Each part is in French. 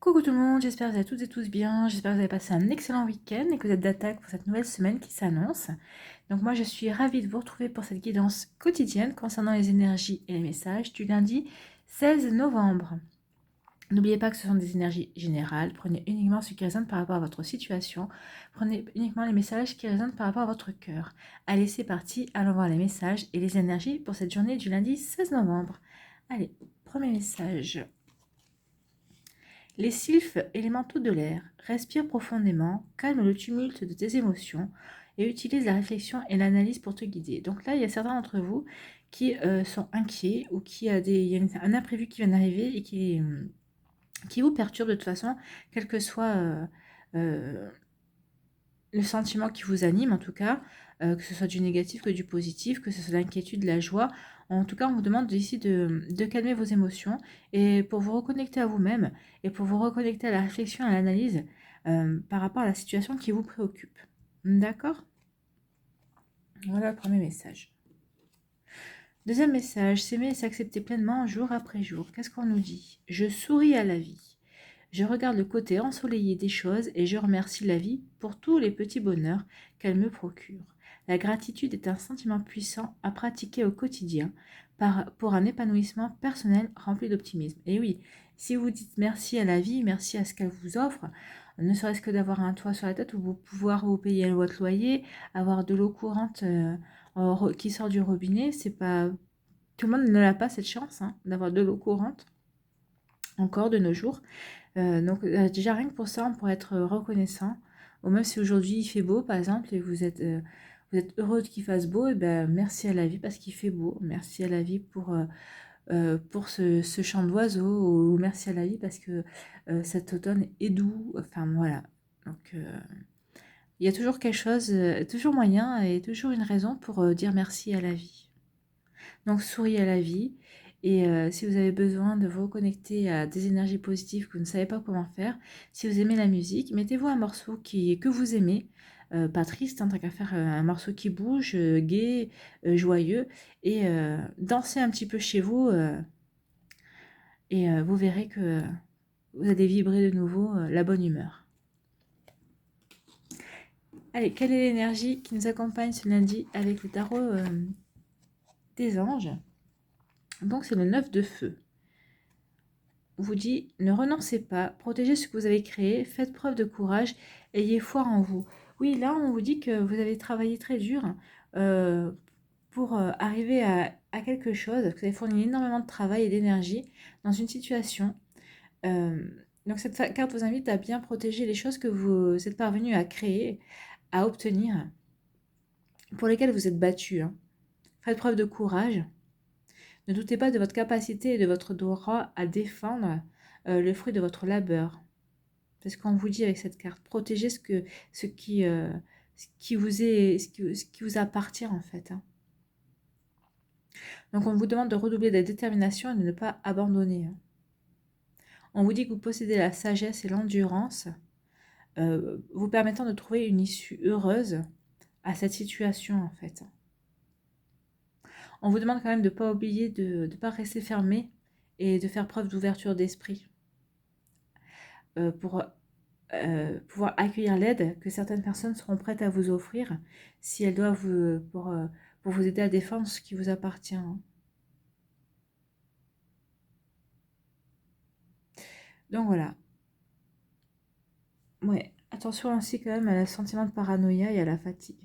Coucou tout le monde, j'espère que vous allez toutes et tous bien, j'espère que vous avez passé un excellent week-end et que vous êtes d'attaque pour cette nouvelle semaine qui s'annonce. Donc moi je suis ravie de vous retrouver pour cette guidance quotidienne concernant les énergies et les messages du lundi 16 novembre. N'oubliez pas que ce sont des énergies générales, prenez uniquement ce qui résonne par rapport à votre situation, prenez uniquement les messages qui résonnent par rapport à votre cœur. Allez, c'est parti, allons voir les messages et les énergies pour cette journée du lundi 16 novembre. Allez, premier message. Les sylphes élémentaux de l'air, respire profondément, calme le tumulte de tes émotions et utilise la réflexion et l'analyse pour te guider. Donc là, il y a certains d'entre vous qui sont inquiets ou il y a un imprévu qui vient d'arriver et qui vous perturbe de toute façon, quel que soit euh, le sentiment qui vous anime en tout cas, que ce soit du négatif que du positif, que ce soit l'inquiétude, la joie. En tout cas, on vous demande ici de calmer vos émotions et pour vous reconnecter à vous-même et pour vous reconnecter à la réflexion, à l'analyse par rapport à la situation qui vous préoccupe. D'accord? Voilà le premier message. Deuxième message, s'aimer et s'accepter pleinement jour après jour. Qu'est-ce qu'on nous dit? Je souris à la vie. Je regarde le côté ensoleillé des choses et je remercie la vie pour tous les petits bonheurs qu'elle me procure. La gratitude est un sentiment puissant à pratiquer au quotidien pour un épanouissement personnel rempli d'optimisme. Et oui, si vous dites merci à la vie, merci à ce qu'elle vous offre, ne serait-ce que d'avoir un toit sur la tête où vous pouvoir vous payer votre loyer, avoir de l'eau courante qui sort du robinet, c'est pas tout le monde ne l'a pas cette chance d'avoir de l'eau courante encore de nos jours. Donc déjà rien que pour ça, on pourrait être reconnaissant. Ou même si aujourd'hui il fait beau, par exemple, et vous êtes heureux qu'il fasse beau, et ben merci à la vie parce qu'il fait beau. Merci à la vie pour ce chant d'oiseaux, ou merci à la vie parce que cet automne est doux. Enfin voilà. Donc il y a toujours quelque chose, toujours moyen et toujours une raison pour dire merci à la vie. Donc souriez à la vie. Et si vous avez besoin de vous reconnecter à des énergies positives que vous ne savez pas comment faire, si vous aimez la musique, mettez-vous un morceau que vous aimez, pas triste, tant qu'à faire un morceau qui bouge, gai, joyeux, et dansez un petit peu chez vous, et vous verrez que vous allez vibrer de nouveau la bonne humeur. Allez, quelle est l'énergie qui nous accompagne ce lundi avec le tarot des anges? Donc c'est le 9 de feu. On vous dit, ne renoncez pas, protégez ce que vous avez créé, faites preuve de courage, ayez foi en vous. Oui, là, on vous dit que vous avez travaillé très dur euh, pour arriver à quelque chose, que vous avez fourni énormément de travail et d'énergie dans une situation. Euh, donc cette carte vous invite à bien protéger les choses que vous êtes parvenu à créer, à obtenir, pour lesquelles vous êtes battu. Faites preuve de courage. Ne doutez pas de votre capacité et de votre droit à défendre le fruit de votre labeur. C'est ce qu'on vous dit avec cette carte. Protégez ce qui vous appartient en fait. Donc on vous demande de redoubler de détermination et de ne pas abandonner. On vous dit que vous possédez la sagesse et l'endurance, vous permettant de trouver une issue heureuse à cette situation en fait. On vous demande quand même de ne pas oublier de ne pas rester fermé et de faire preuve d'ouverture d'esprit pour pouvoir accueillir l'aide que certaines personnes seront prêtes à vous offrir si elles doivent pour vous aider à défendre ce qui vous appartient. Donc voilà. Ouais, attention aussi quand même à la sentiment de paranoïa et à la fatigue.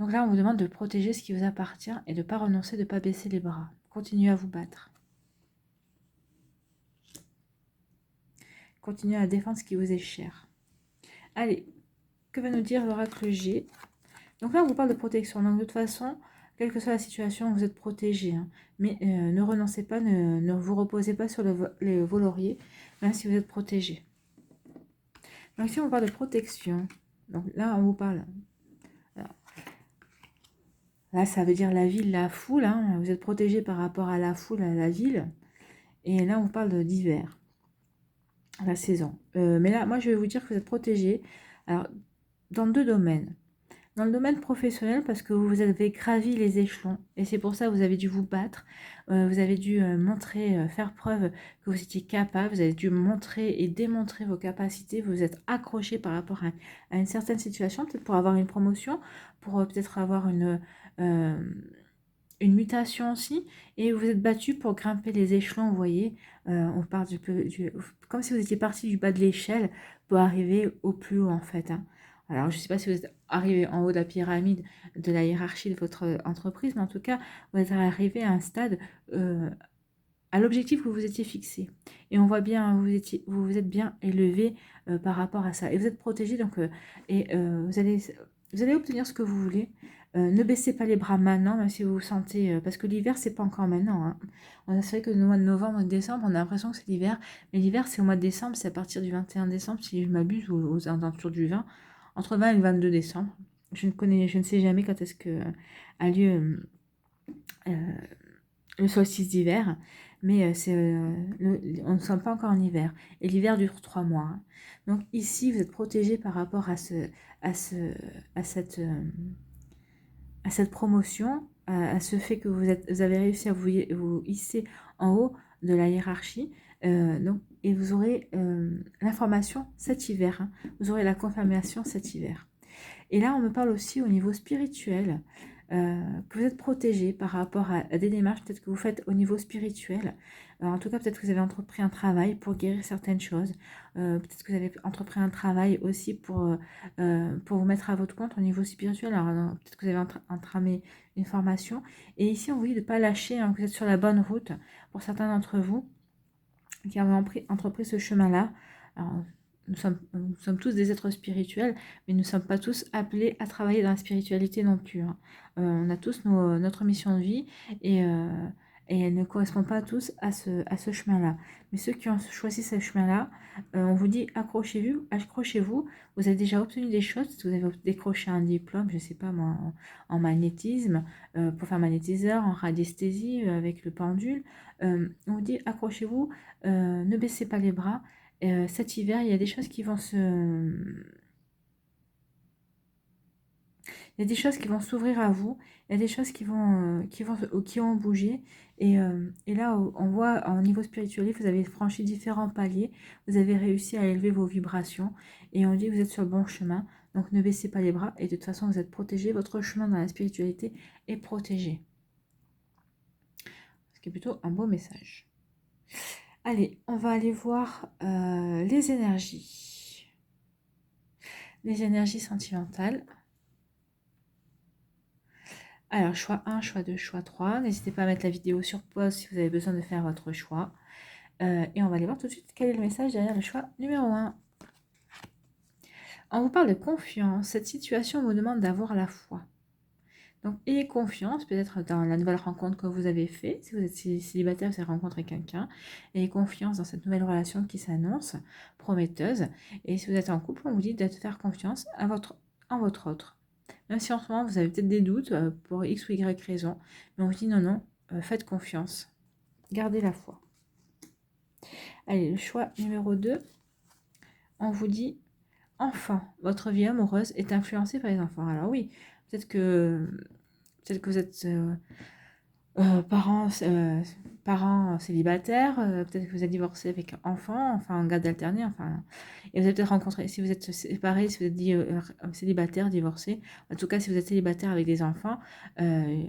Donc là, on vous demande de protéger ce qui vous appartient et de ne pas renoncer, de ne pas baisser les bras. Continuez à vous battre. Continuez à défendre ce qui vous est cher. Allez, que va nous dire l'oracle G? Donc là, on vous parle de protection. Donc de toute façon, quelle que soit la situation, vous êtes protégé. Mais ne renoncez pas, ne vous reposez pas sur vos lauriers, même si vous êtes protégé. Donc ici, on parle de protection. Donc là, on vous parle. Alors, là, ça veut dire la ville, la foule. Vous êtes protégé par rapport à la foule, à la ville. Et là, on parle d'hiver, la saison. Mais là, moi, je vais vous dire que vous êtes protégé. Alors, dans deux domaines. Dans le domaine professionnel, parce que vous avez gravi les échelons, et c'est pour ça que vous avez dû vous battre, vous avez dû montrer, faire preuve que vous étiez capable, vous avez dû montrer et démontrer vos capacités, vous êtes accroché par rapport à une certaine situation, peut-être pour avoir une promotion, pour peut-être avoir euh, une mutation aussi, et vous êtes battu pour grimper les échelons, vous voyez, on part comme si vous étiez parti du bas de l'échelle pour arriver au plus haut en fait, hein. Alors je ne sais pas si vous êtes arrivé en haut de la pyramide de la hiérarchie de votre entreprise, mais en tout cas, vous êtes arrivé à un stade, à l'objectif que vous vous étiez fixé. Et on voit bien, hein, vous vous êtes bien élevé par rapport à ça. Et vous êtes protégé, donc, vous allez obtenir ce que vous voulez. Ne baissez pas les bras maintenant, même si vous vous sentez... parce que l'hiver, c'est pas encore maintenant, hein. C'est vrai que le mois de novembre et de décembre, on a l'impression que c'est l'hiver. Mais l'hiver, c'est au mois de décembre, c'est à partir du 21 décembre, si je m'abuse, ou aux alentours du 20. Entre 20 et le 22 décembre. Je ne sais jamais quand est-ce que a lieu le solstice d'hiver, mais on ne sommes pas encore en hiver. Et l'hiver dure 3 mois, hein. Donc ici, vous êtes protégé par rapport à, ce, à, cette, à cette promotion, à ce fait que vous avez réussi à vous hisser en haut de la hiérarchie. Donc, et vous aurez l'information cet hiver, hein. Vous aurez la confirmation cet hiver. Et là, on me parle aussi au niveau spirituel, que vous êtes protégé par rapport à des démarches peut-être que vous faites au niveau spirituel. En tout cas, peut-être que vous avez entrepris un travail pour guérir certaines choses. Peut-être que vous avez entrepris un travail aussi pour vous mettre à votre compte au niveau spirituel. Alors, peut-être que vous avez entramé une formation. Et ici, on vous dit de ne pas lâcher, hein, que vous êtes sur la bonne route pour certains d'entre vous qui avaient entrepris ce chemin-là. Alors, nous sommes tous des êtres spirituels, mais nous ne sommes pas tous appelés à travailler dans la spiritualité non plus, hein. On a tous notre mission de vie et, euh, et elle ne correspond pas tous à ce chemin-là. Mais ceux qui ont choisi ce chemin-là, on vous dit accrochez-vous, accrochez-vous. Vous avez déjà obtenu des choses, vous avez décroché un diplôme, je ne sais pas moi, en magnétisme, pour faire magnétiseur, en radiesthésie avec le pendule. On vous dit accrochez-vous, ne baissez pas les bras. Cet hiver, il y a des choses qui vont il y a des choses qui vont s'ouvrir à vous. Il y a des choses qui vont bouger. Et là, on voit, au niveau spirituel, vous avez franchi différents paliers. Vous avez réussi à élever vos vibrations. Et on dit que vous êtes sur le bon chemin. Donc, ne baissez pas les bras. Et de toute façon, vous êtes protégé. Votre chemin dans la spiritualité est protégé. Ce qui est plutôt un beau message. Allez, on va aller voir les énergies. Les énergies sentimentales. Alors, choix 1, choix 2, choix 3. N'hésitez pas à mettre la vidéo sur pause si vous avez besoin de faire votre choix. Et on va aller voir tout de suite quel est le message derrière le choix numéro 1. On vous parle de confiance. Cette situation vous demande d'avoir la foi. Donc, ayez confiance, peut-être dans la nouvelle rencontre que vous avez faite. Si vous êtes célibataire, vous avez rencontré quelqu'un. Ayez confiance dans cette nouvelle relation qui s'annonce, prometteuse. Et si vous êtes en couple, on vous dit de faire confiance en votre autre. Même si en ce moment, vous avez peut-être des doutes pour X ou Y raison. Mais on vous dit non, faites confiance. Gardez la foi. Allez, le choix numéro 2. On vous dit enfant. Votre vie amoureuse est influencée par les enfants. Alors oui, peut-être que vous êtes parents célibataires, peut-être que vous êtes divorcé avec enfant, enfin en garde alternée, enfin, et vous avez peut-être rencontré, si vous êtes séparés, si vous êtes célibataire, divorcé, en tout cas si vous êtes célibataire avec des enfants, et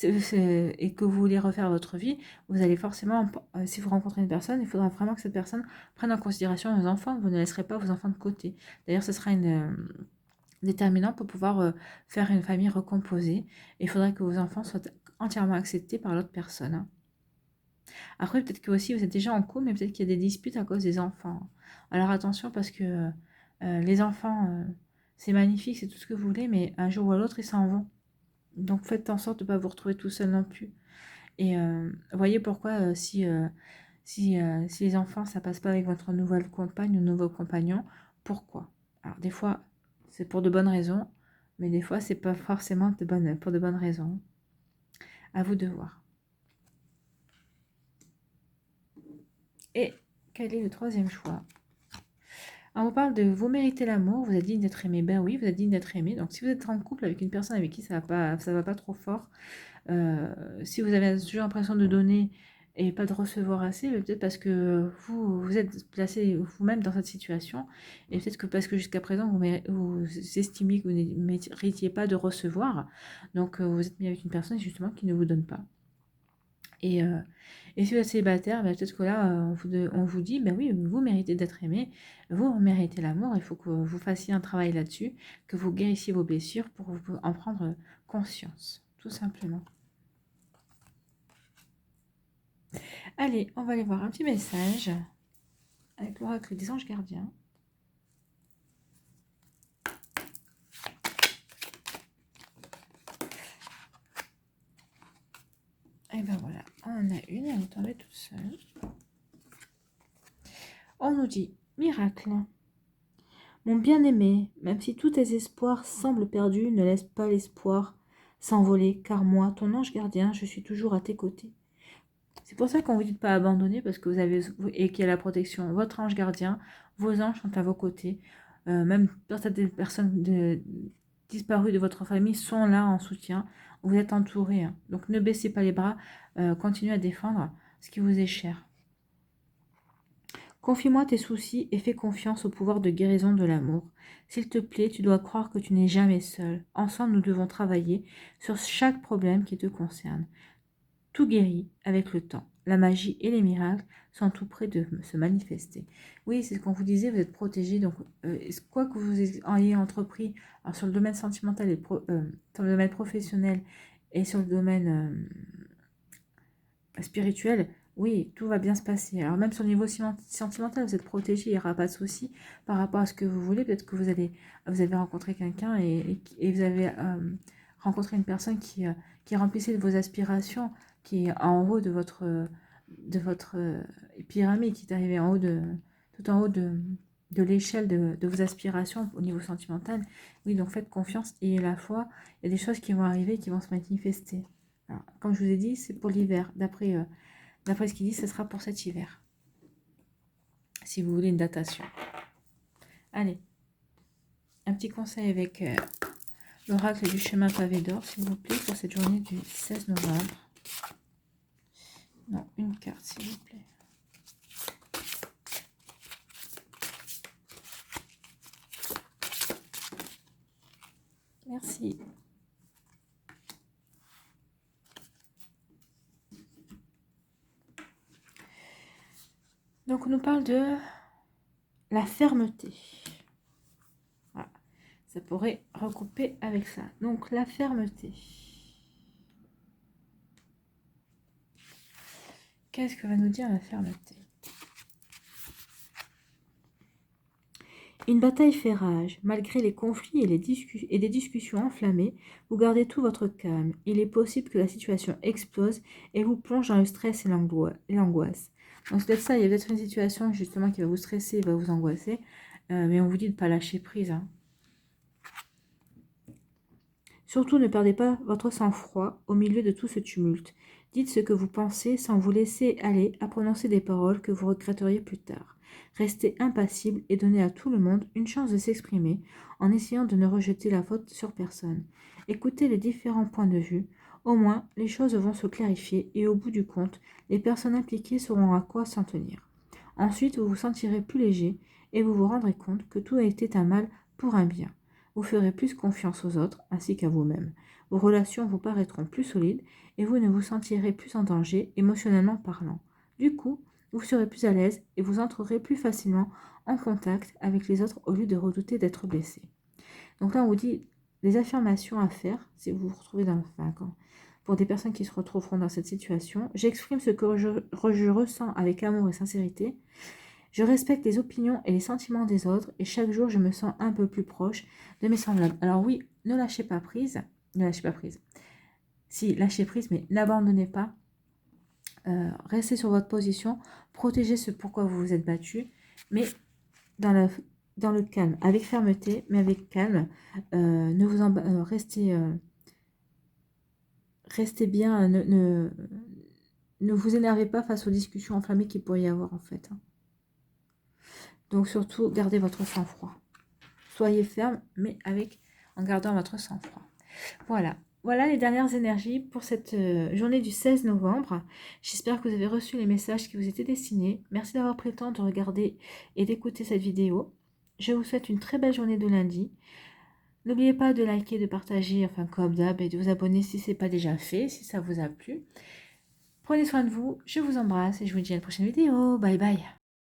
que vous voulez refaire votre vie, vous allez forcément, si vous rencontrez une personne, il faudra vraiment que cette personne prenne en considération vos enfants, vous ne laisserez pas vos enfants de côté. D'ailleurs, ce sera une déterminant pour pouvoir faire une famille recomposée. Il faudrait que vos enfants soient entièrement acceptés par l'autre personne, hein. Après, peut-être que aussi vous êtes déjà en couple, mais peut-être qu'il y a des disputes à cause des enfants. Alors attention, parce que les enfants, c'est magnifique, c'est tout ce que vous voulez, mais un jour ou à l'autre, ils s'en vont. Donc faites en sorte de ne pas vous retrouver tout seul non plus. Et voyez pourquoi si les enfants, ça passe pas avec votre nouvelle compagne ou nouveau compagnon, pourquoi? Alors des fois, c'est pour de bonnes raisons, mais des fois, c'est pas forcément pour de bonnes raisons. À vous de voir. Et quel est le troisième choix? On vous parle de vous méritez l'amour, vous êtes digne d'être aimé. Ben oui, vous êtes digne d'être aimé. Donc si vous êtes en couple avec une personne avec qui ça va pas trop fort, si vous avez toujours l'impression de donner et pas de recevoir assez, peut-être parce que vous êtes placé vous-même dans cette situation, et peut-être que parce que jusqu'à présent vous estimiez que vous ne méritiez pas de recevoir, donc vous êtes mis avec une personne justement qui ne vous donne pas. Et, euh, et si vous êtes célibataire, ben, peut-être que là, on vous dit, ben oui, vous méritez d'être aimé, vous méritez l'amour, il faut que vous fassiez un travail là-dessus, que vous guérissiez vos blessures pour en prendre conscience, tout simplement. Allez, on va aller voir un petit message avec l'oracle des anges gardiens. Et ben voilà, on en a une, elle est tombée toute seule. On nous dit, miracle. Mon bien-aimé, même si tous tes espoirs semblent perdus, ne laisse pas l'espoir s'envoler, car moi, ton ange gardien, je suis toujours à tes côtés. C'est pour ça qu'on vous dit de pas abandonner, parce que vous avez, et qu'il y a la protection. Votre ange gardien, vos anges sont à vos côtés. Même certaines personnes disparues de votre famille sont là en soutien. Vous êtes entourés. Hein. Donc ne baissez pas les bras, continuez à défendre ce qui vous est cher. Confie-moi tes soucis et fais confiance au pouvoir de guérison de l'amour. S'il te plaît, tu dois croire que tu n'es jamais seul. Ensemble, nous devons travailler sur chaque problème qui te concerne. Tout guérit avec le temps. La magie et les miracles sont tout près de se manifester. Oui, c'est ce qu'on vous disait, vous êtes protégé. Donc, quoi que vous ayez entrepris, alors sur le domaine sentimental et sur le domaine professionnel et sur le domaine spirituel, oui, tout va bien se passer. Alors même sur le niveau sentimental, vous êtes protégé, il n'y aura pas de souci par rapport à ce que vous voulez. Peut-être que vous avez rencontré quelqu'un et vous avez rencontré une personne qui remplissait vos aspirations, qui est en haut de votre pyramide, qui est arrivé tout en haut de l'échelle de vos aspirations au niveau sentimental. Oui, donc faites confiance et la foi, il y a des choses qui vont arriver, qui vont se manifester. Alors, comme je vous ai dit, c'est pour l'hiver. D'après ce qu'il dit, ce sera pour cet hiver. Si vous voulez une datation. Allez, un petit conseil avec l'oracle du chemin pavé d'or, s'il vous plaît, pour cette journée du 16 novembre. Non, une carte, s'il vous plaît. Merci. Donc, on nous parle de la fermeté. Voilà. Ça pourrait recouper avec ça. Donc, la fermeté. Qu'est-ce que va nous dire la fermeté? Une bataille fait rage. Malgré les conflits et des discussions enflammées, vous gardez tout votre calme. Il est possible que la situation explose et vous plonge dans le stress et l'angoisse. Donc c'est peut-être ça, il y a peut-être une situation justement qui va vous stresser, va vous angoisser, mais on vous dit de ne pas lâcher prise. Hein. Surtout ne perdez pas votre sang-froid au milieu de tout ce tumulte. Dites ce que vous pensez sans vous laisser aller à prononcer des paroles que vous regretteriez plus tard. Restez impassible et donnez à tout le monde une chance de s'exprimer en essayant de ne rejeter la faute sur personne. Écoutez les différents points de vue. Au moins, les choses vont se clarifier et au bout du compte, les personnes impliquées sauront à quoi s'en tenir. Ensuite, vous vous sentirez plus léger et vous vous rendrez compte que tout a été un mal pour un bien. Vous ferez plus confiance aux autres ainsi qu'à vous-même. Vos relations vous paraîtront plus solides et vous ne vous sentirez plus en danger émotionnellement parlant. Du coup, vous serez plus à l'aise et vous entrerez plus facilement en contact avec les autres au lieu de redouter d'être blessé. Donc là, on vous dit les affirmations à faire si vous vous retrouvez dans le fin. Pour des personnes qui se retrouveront dans cette situation, j'exprime ce que je ressens avec amour et sincérité. Je respecte les opinions et les sentiments des autres et chaque jour je me sens un peu plus proche de mes semblables. Alors oui, ne lâchez pas prise. Ne lâchez pas prise. Si, lâchez prise, mais n'abandonnez pas. Restez sur votre position. Protégez ce pourquoi vous vous êtes battu. Mais dans le calme, avec fermeté, mais avec calme. Ne vous restez bien. Ne vous énervez pas face aux discussions enflammées qu'il pourrait y avoir en fait. Donc surtout, gardez votre sang-froid. Soyez ferme, mais en gardant votre sang-froid. Voilà. Voilà les dernières énergies pour cette journée du 16 novembre. J'espère que vous avez reçu les messages qui vous étaient destinés. Merci d'avoir pris le temps de regarder et d'écouter cette vidéo. Je vous souhaite une très belle journée de lundi. N'oubliez pas de liker, de partager, enfin comme d'hab, et de vous abonner si ce n'est pas déjà fait, si ça vous a plu. Prenez soin de vous, je vous embrasse et je vous dis à la prochaine vidéo. Bye bye.